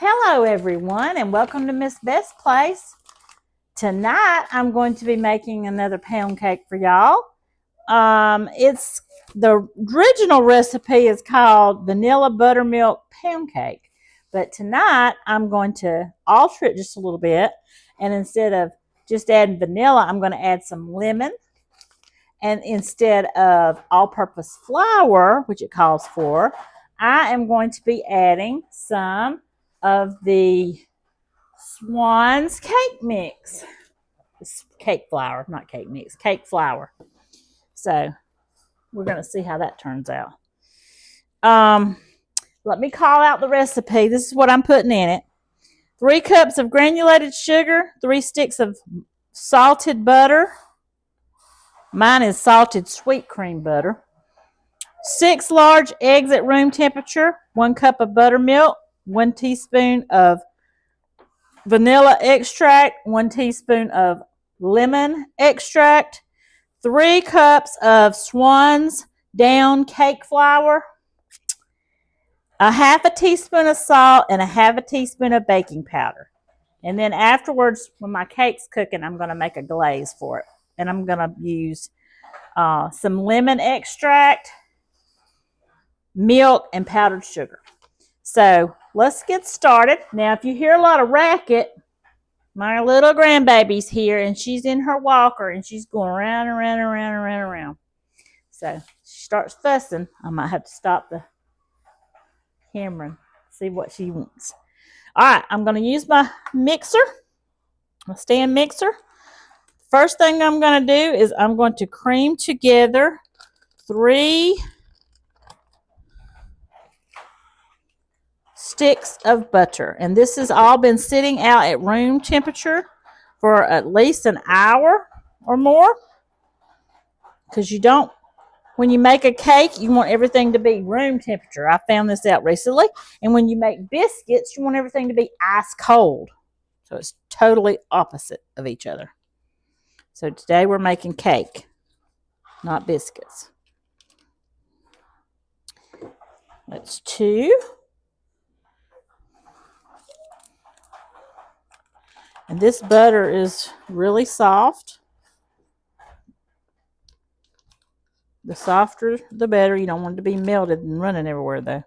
Hello everyone and welcome to Miss Beth's Place. Tonight I'm going to be making another pound cake for y'all. It's the original recipe is called vanilla buttermilk pound cake. But tonight I'm going to alter it just a little bit, and instead of just adding vanilla, I'm going to add some lemon. And instead of all-purpose flour, which it calls for, I am going to be adding some of the Swans cake mix. It's cake flour, not cake mix, cake flour. So we're going to see how that turns out. Let me call out the recipe. This is what I'm putting in it. 3 cups of granulated sugar, 3 sticks of salted butter. Mine is salted sweet cream butter. 6 large eggs at room temperature, 1 cup of buttermilk, 1 teaspoon of vanilla extract, 1 teaspoon of lemon extract, 3 cups of Swans Down cake flour, a half a teaspoon of salt, and a half a teaspoon of baking powder. And then afterwards, when my cake's cooking, I'm going to make a glaze for it. And I'm going to use some lemon extract, milk, and powdered sugar. So let's get started. Now, if you hear a lot of racket, my little grandbaby's here, and she's in her walker, and she's going around and around and around and around and around. So she starts fussing. I might have to stop the camera and see what she wants. All right, I'm going to use my mixer, my stand mixer. First thing I'm going to do is I'm going to cream together 3 sticks of butter, and this has all been sitting out at room temperature for at least an hour or more, because you don't, when you make a cake, you want everything to be room temperature. I found this out recently. And when you make biscuits, you want everything to be ice cold. So it's totally opposite of each other. So today we're making cake, not biscuits. That's 2. And this butter is really soft. The softer, the better. You don't want it to be melted and running everywhere, though.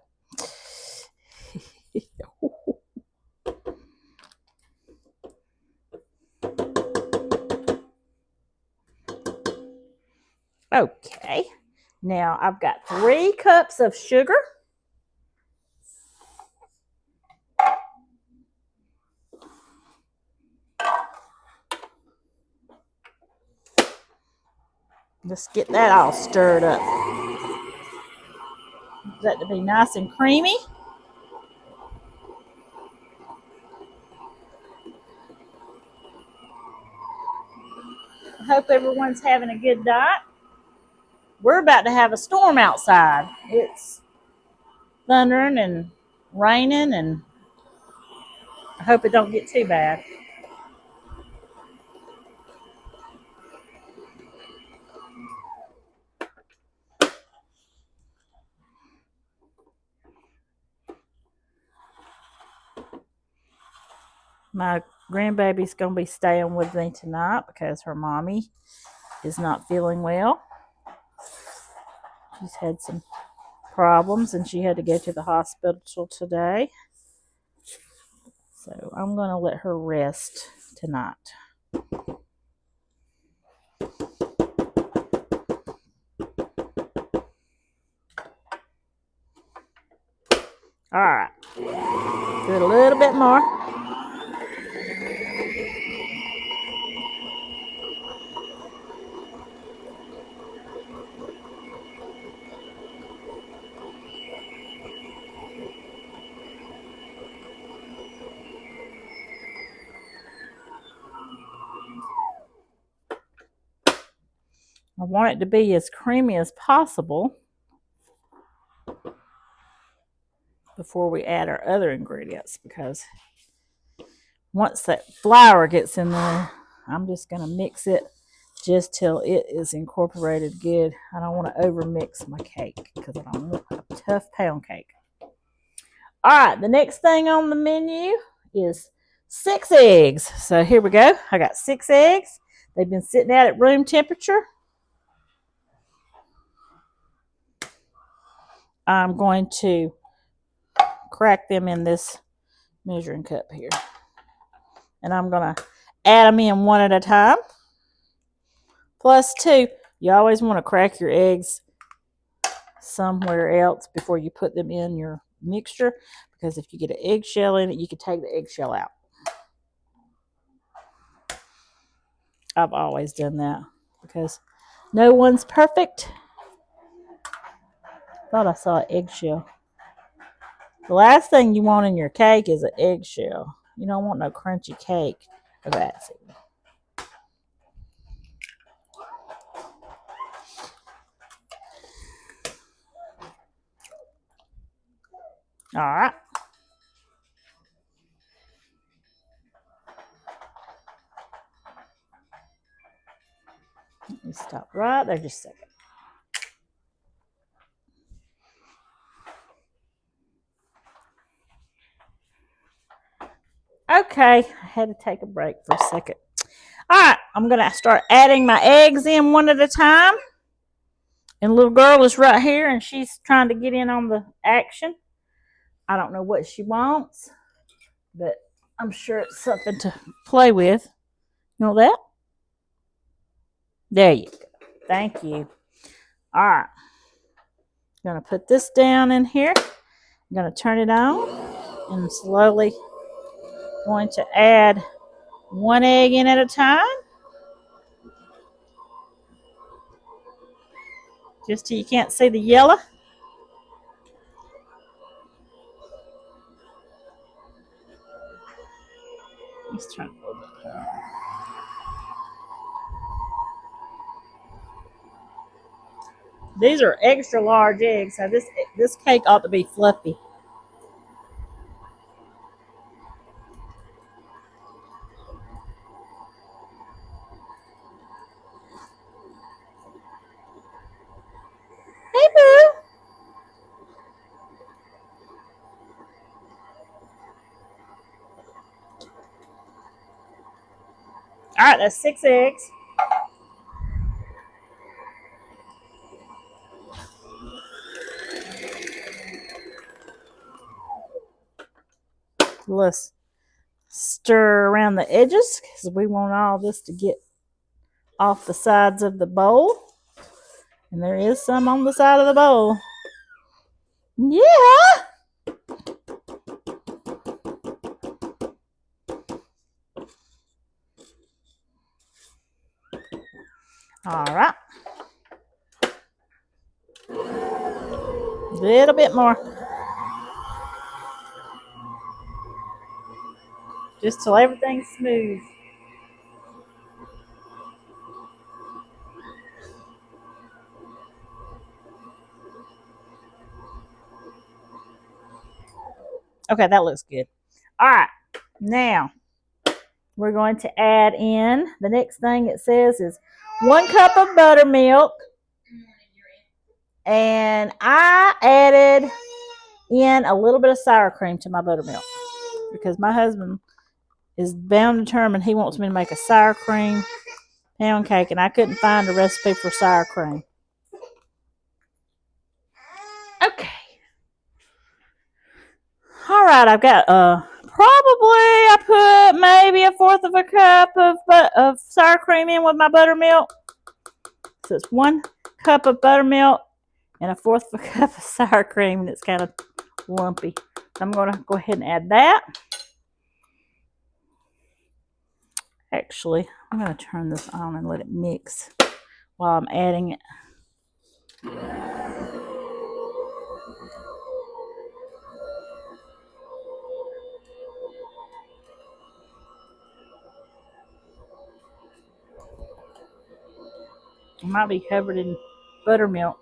Okay. Now, I've got 3 cups of sugar. Let's get that all stirred up. That to be nice and creamy. I hope everyone's having a good night. We're about to have a storm outside. It's thundering and raining, and I hope it don't get too bad. My grandbaby's going to be staying with me tonight because her mommy is not feeling well. She's had some problems and she had to go to the hospital today. So I'm going to let her rest tonight. All right. Do it a little bit more. I want it to be as creamy as possible before we add our other ingredients, because once that flour gets in there, I'm just going to mix it just till it is incorporated good. I don't want to over mix my cake because I don't want a tough pound cake. All right, the next thing on the menu is 6 eggs. So here we go. I got 6 eggs. They've been sitting out at room temperature. I'm going to crack them in this measuring cup here. And I'm going to add them in one at a time. Plus 2, you always want to crack your eggs somewhere else before you put them in your mixture, because if you get an eggshell in it, you can take the eggshell out. I've always done that because no one's perfect. Thought I saw an eggshell. The last thing you want in your cake is an eggshell. You don't want no crunchy cake. That's it. All right. Let me stop right there just a second. Okay, I had to take a break for a second. All right, I'm going to start adding my eggs in one at a time. And little girl is right here, and she's trying to get in on the action. I don't know what she wants, but I'm sure it's something to play with. You know that? There you go. Thank you. All right. I'm going to put this down in here. I'm going to turn it on and slowly going to add 1 egg in at a time. Just till you can't see the yellow. Let's turn it a little bit. These are extra large eggs, so this cake ought to be fluffy. Hey, boo. All right, that's 6 eggs. Let's stir around the edges because we want all this to get off the sides of the bowl. And there is some on the side of the bowl. Yeah. All right. A little bit more. Just till everything's smooth. Okay, that looks good. All right. Now, we're going to add in, the next thing it says is 1 cup of buttermilk. And I added in a little bit of sour cream to my buttermilk because my husband is bound and determined he wants me to make a sour cream pound cake, and I couldn't find a recipe for sour cream. Okay. All right, I've got probably I put maybe 1/4 of a cup of sour cream in with my buttermilk. So it's 1 cup of buttermilk and 1/4 of a cup of sour cream, and it's kind of lumpy. So I'm going to go ahead and add that. Actually, I'm going to turn this on and let it mix while I'm adding it. It might be covered in buttermilk.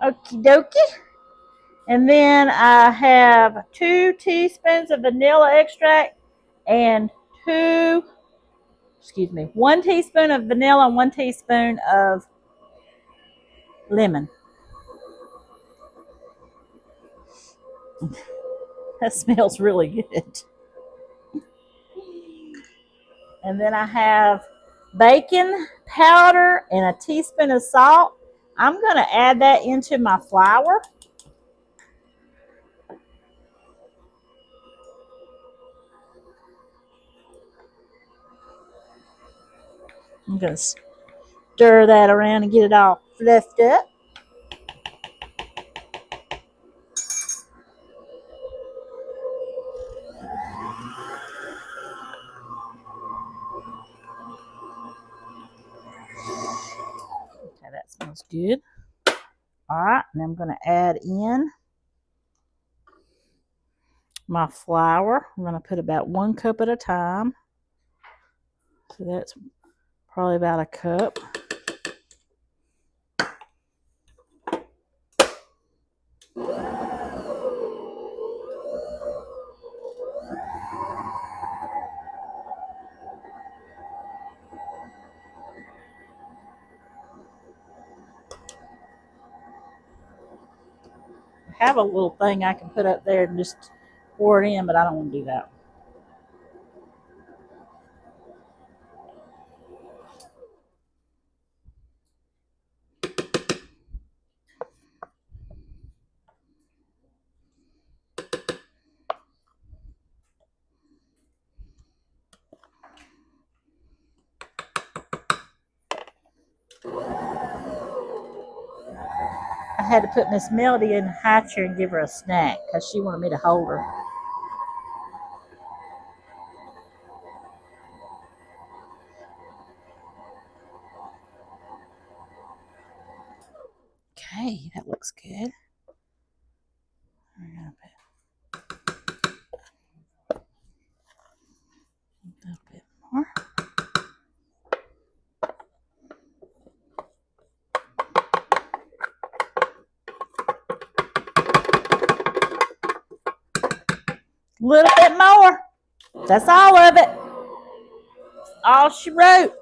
Okie dokie. And then I have 2 teaspoons of vanilla extract and 2 excuse me, 1 teaspoon of vanilla and 1 teaspoon of lemon. That smells really good. And then I have baking powder and a teaspoon of salt. I'm going to add that into my flour. I'm going to stir that around and get it all fluffed up. Okay, that smells good. All right, and I'm going to add in my flour. I'm going to put about 1 cup at a time. So that's probably about a cup. I have a little thing I can put up there and just pour it in, but I don't want to do that. I had to put Miss Melody in a high chair and give her a snack because she wanted me to hold her. Okay, that looks good. We're gonna put a little bit more. A little bit more. That's all of it. All she wrote.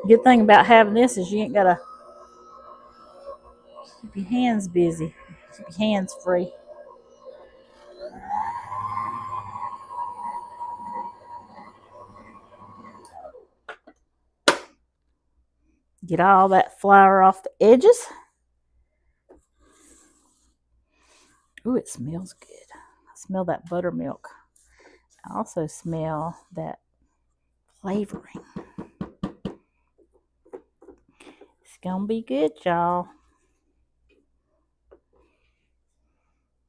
Good thing about having this is you ain't gotta keep your hands busy. Keep your hands free. Get all that flour off the edges. Ooh, it smells good. I smell that buttermilk. I also smell that flavoring. It's gonna be good, y'all.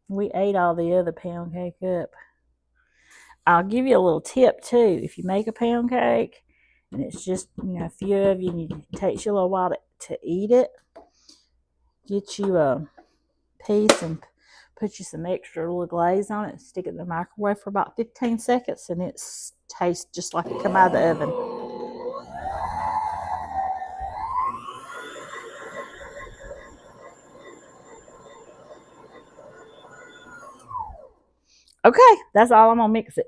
We ate all the other pound cake up. I'll give you a little tip too. If you make a pound cake and it's just, a few of you and it takes you a little while to eat it, get you a piece and put you some extra little glaze on it, stick it in the microwave for about 15 seconds, and it tastes just like it come out of the oven. Okay, that's all. I'm gonna mix it.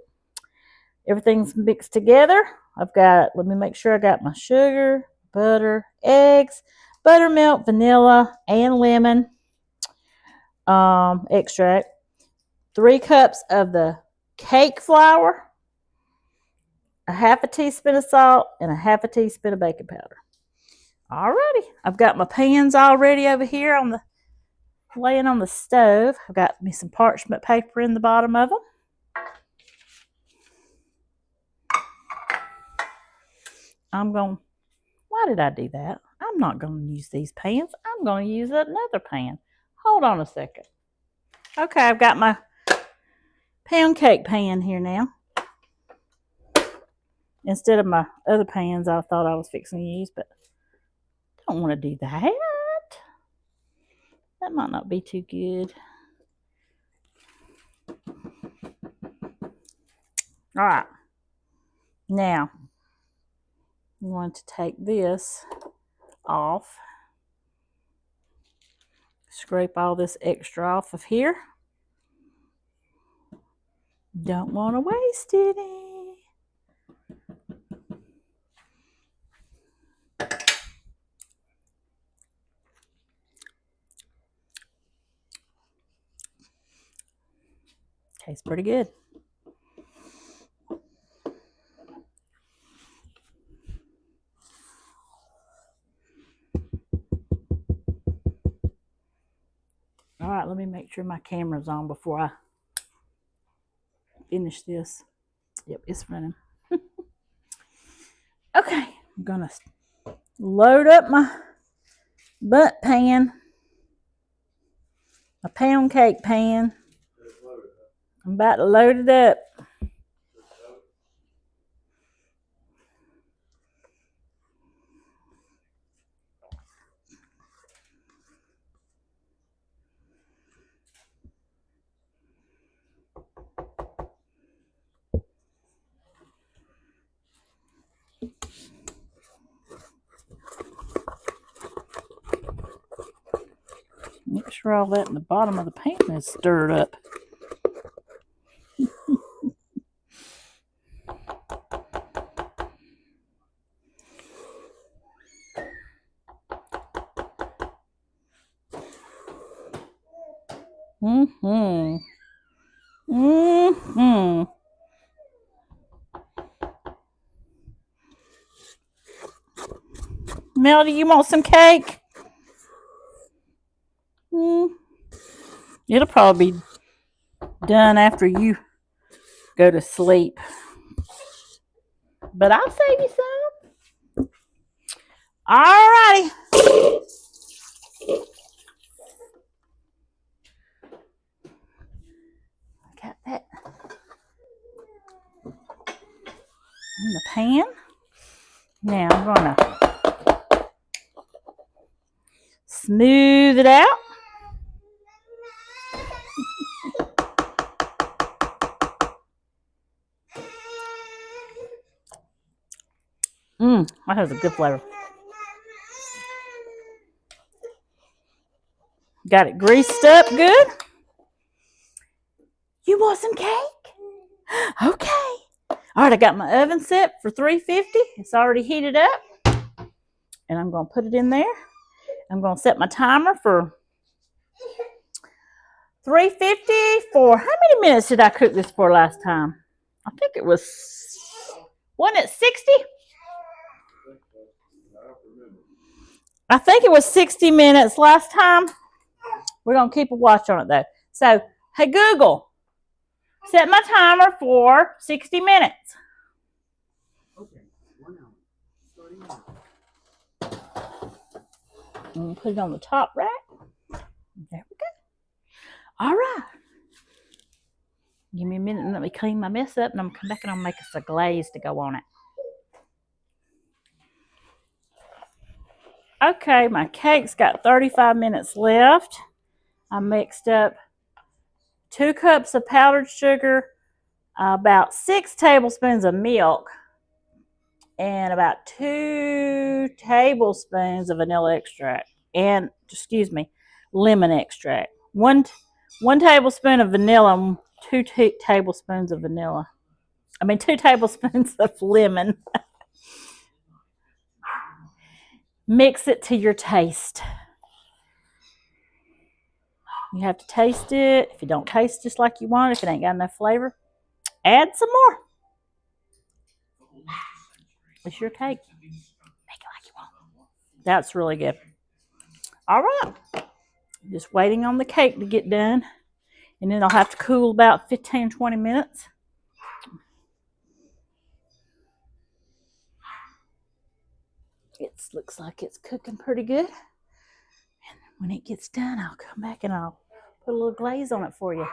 Everything's mixed together. Let me make sure I got my sugar, butter, eggs, buttermilk, vanilla, and lemon extract. 3 cups of the cake flour, a half a teaspoon of salt, and a half a teaspoon of baking powder. Alrighty, I've got my pans already over here laying on the stove. I've got me some parchment paper in the bottom of them. Why did I do that? I'm not going to use these pans. I'm going to use another pan. Hold on a second. Okay, I've got my pound cake pan here now. Instead of my other pans I thought I was fixing to use, but I don't want to do that. That might not be too good. All right. Now, I'm going to take this off. Scrape all this extra off of here. Don't want to waste any. Tastes pretty good. All right, let me make sure my camera's on before I finish this. Yep, it's running. Okay, I'm gonna load up my butt pan, my pound cake pan. I'm about to load it up. Make sure all that in the bottom of the pan is stirred up. Mm-hmm. Mm-hmm. Melody, you want some cake? It'll probably be done after you go to sleep. But I'll save you some. Alrighty. Got that in the pan. Now I'm gonna smooth it out. That has a good flavor. Got it greased up good. You want some cake? Okay. All right, I got my oven set for 350. It's already heated up. And I'm going to put it in there. I'm going to set my timer for 350 for, how many minutes did I cook this for last time? I think it was, wasn't it 60? I think it was 60 minutes last time. We're going to keep a watch on it though. So, hey Google, set my timer for 60 minutes. Okay, 1 hour. Starting now. I'm going to put it on the top rack. There we go. All right. Give me a minute and let me clean my mess up, and I'm going to come back and I'll make us a glaze to go on it. Okay, my cake's got 35 minutes left. I mixed up 2 cups of powdered sugar, about 6 tablespoons of milk, and about 2 tablespoons of vanilla extract. And, excuse me, lemon extract. One tablespoon of vanilla and 2 tablespoons of vanilla. 2 tablespoons of lemon. Mix it to your taste. You have to taste it. If you don't taste just like you want, if it ain't got enough flavor, add some more. It's your cake. Make it like you want. That's really good. All right. Just waiting on the cake to get done. And then I'll have to cool about 15, 20 minutes. It looks like it's cooking pretty good. And when it gets done, I'll come back and I'll put a little glaze on it for you.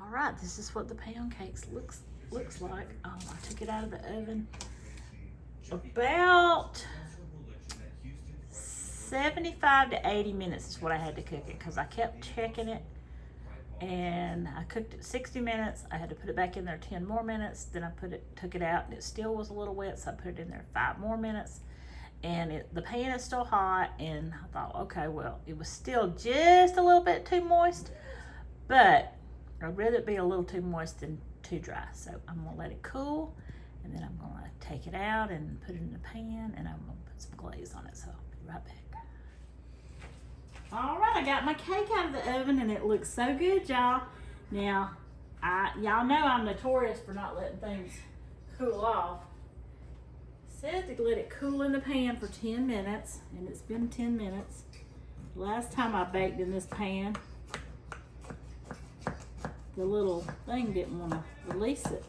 All right, this is what the pound cakes looks like. I took it out of the oven about 75 to 80 minutes is what I had to cook it, because I kept checking it, and I cooked it 60 minutes. I had to put it back in there 10 more minutes. Then I took it out, and it still was a little wet, so I put it in there 5 more minutes. and the pan is still hot, and I thought, okay, well, it was still just a little bit too moist, but I'd rather it be a little too moist than too dry. So I'm gonna let it cool, and then I'm gonna take it out and put it in the pan, and I'm gonna put some glaze on it. So I'll be right back. All right, I got my cake out of the oven, and it looks so good, y'all. Now, y'all know I'm notorious for not letting things cool off. Said to let it cool in the pan for 10 minutes, and it's been 10 minutes. Last time I baked in this pan, the little thing didn't want to release it.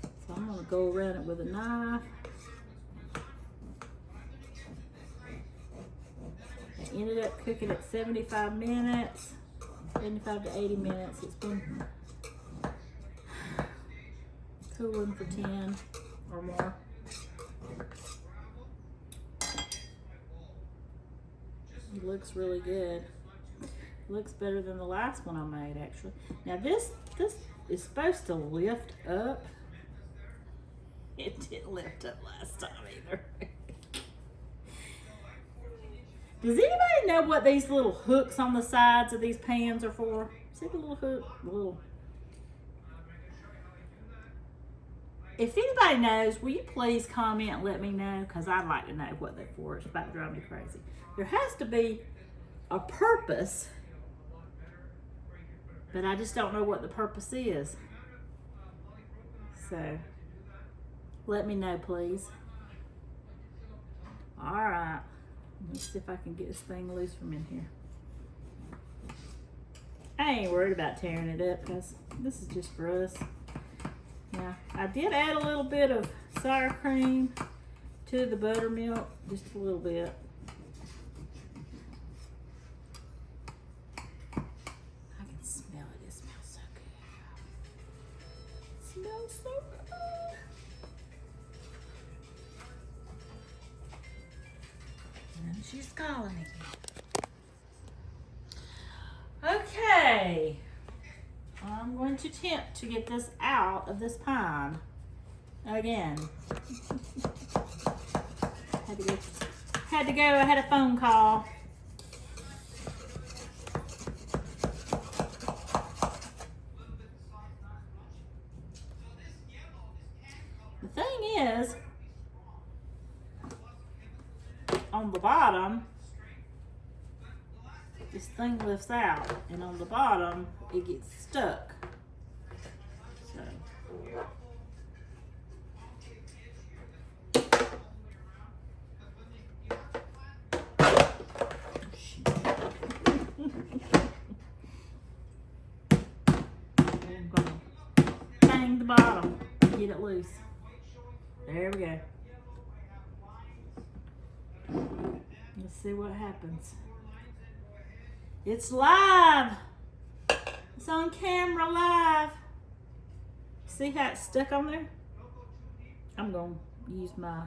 So I'm going to go around it with a knife. I ended up cooking it 75 minutes, 75 to 80 minutes. It's been cooling for 10 or more. It looks really good. It looks better than the last one I made, actually. Now this is supposed to lift up. It didn't lift up last time either. Does anybody know what these little hooks on the sides of these pans are for? See the little hook? The little. If anybody knows, will you please comment and let me know? Because I'd like to know what they're for. It's about to drive me crazy. There has to be a purpose, but I just don't know what the purpose is. So, let me know, please. All right. Let's see if I can get this thing loose from in here. I ain't worried about tearing it up because this is just for us. Now, I did add a little bit of sour cream to the buttermilk, just a little bit. I can smell it. It smells so good. It smells so good. And she's calling me. Okay. I'm going to attempt to get this out of this pan again. Had to go. I had a phone call. The thing is, on the bottom, this thing lifts out, and on the bottom, it gets stuck. So. I'm gonna bang the bottom, get it loose. There we go. Let's see what happens. It's live. It's on camera live. See how it's stuck on there? I'm going to use my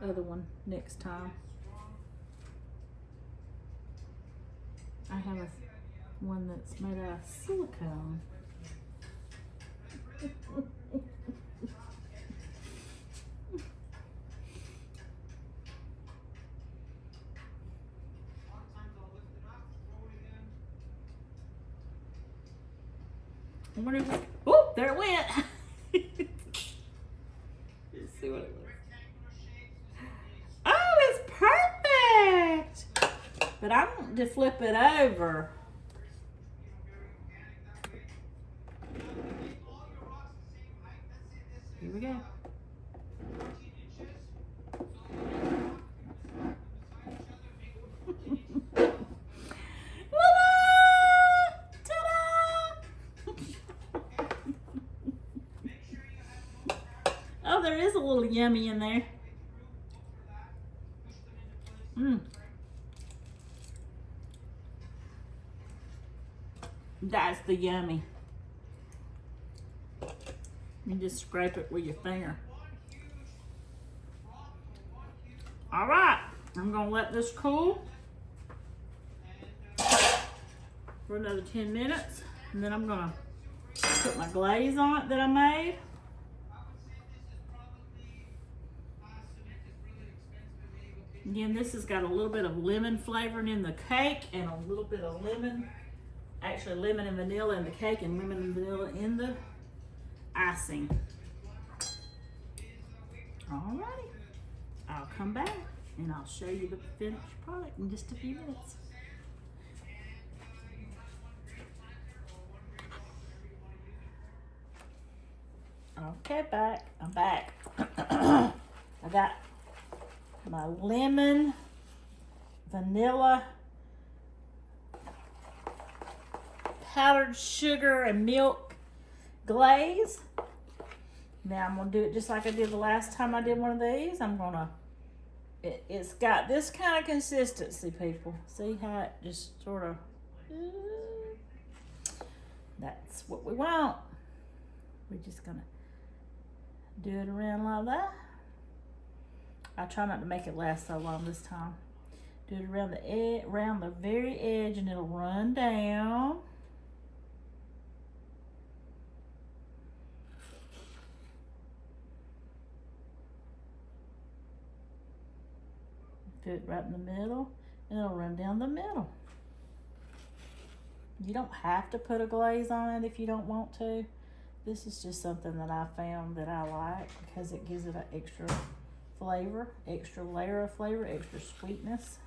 other one next time. I have one that's made out of silicone. Oh, there it went. Let's see what it looks like. Oh, it's perfect. But I want to flip it over. Here we go. Oh, there is a little yummy in there. That's the yummy. You just scrape it with your finger. All right, I'm gonna let this cool for another 10 minutes, and then I'm gonna put my glaze on it that I made. Again, this has got a little bit of lemon flavoring in the cake and a little bit of lemon, actually lemon and vanilla in the cake and lemon and vanilla in the icing. Alrighty, I'll come back and I'll show you the finished product in just a few minutes. Okay, I'm back. I got my lemon, vanilla, powdered sugar, and milk glaze. Now I'm gonna do it just like I did the last time I did one of these. It's got this kind of consistency, people. See how it just sort of, that's what we want. We're just gonna do it around like that. I try not to make it last so long this time. Do it around the very edge, and it'll run down. Do it right in the middle, and it'll run down the middle. You don't have to put a glaze on it if you don't want to. This is just something that I found that I like because it gives it an extra flavor, extra layer of flavor, extra sweetness.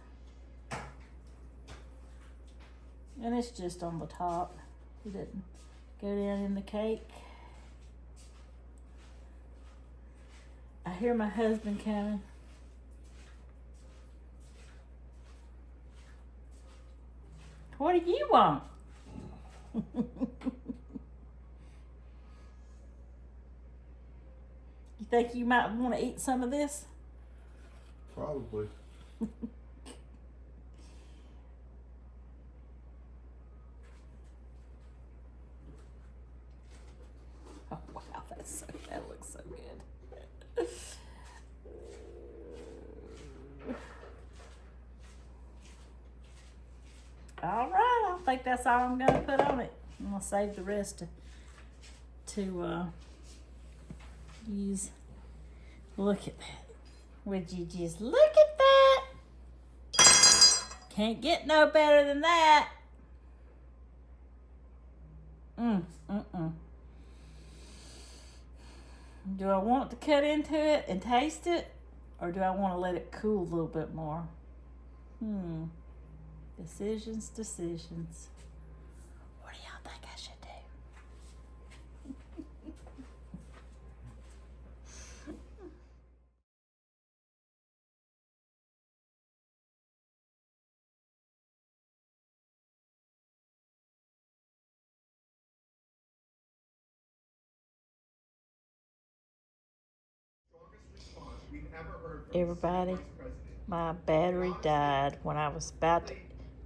And it's just on the top. It didn't go down in the cake. I hear my husband coming. What do you want? You think you might want to eat some of this? Probably. Oh wow, that looks so good. All right, I think that's all I'm gonna put on it. I'm gonna save the rest to use. Look at that. Would you just look at that? Can't get no better than that. Do I want to cut into it and taste it? Or do I want to let it cool a little bit more? Decisions. What do y'all think I should do? Everybody, my battery died when I was about to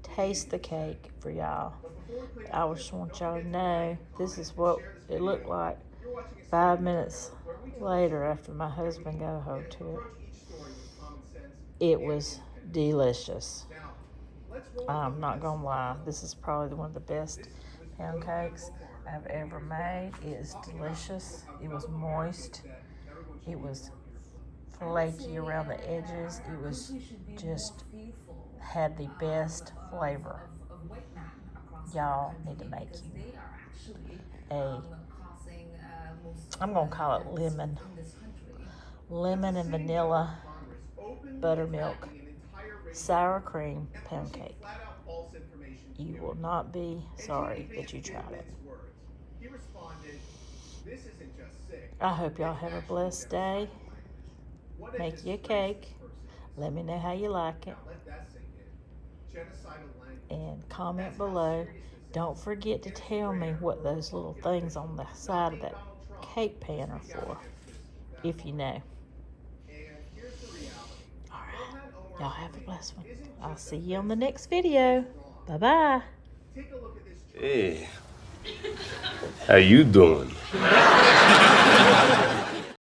taste the cake for y'all. I just want y'all to know this is what it looked like 5 minutes later after my husband got a hold to it. It was delicious. I'm not gonna lie, this is probably one of the best pound cakes I've ever made. It is delicious. It was moist. It was flaky around the edges. It was just had the best flavor. Y'all need to make you I'm gonna call it lemon and vanilla buttermilk sour cream pound cake. You will not be sorry that you tried it. I hope y'all have a blessed day. Make you a cake. Let me know how you like it. And comment below. Don't forget to tell me what those little things on the side of that cake pan are for, if you know. Alright, y'all have a blessed one. I'll see you on the next video. Bye-bye. Hey, how you doing?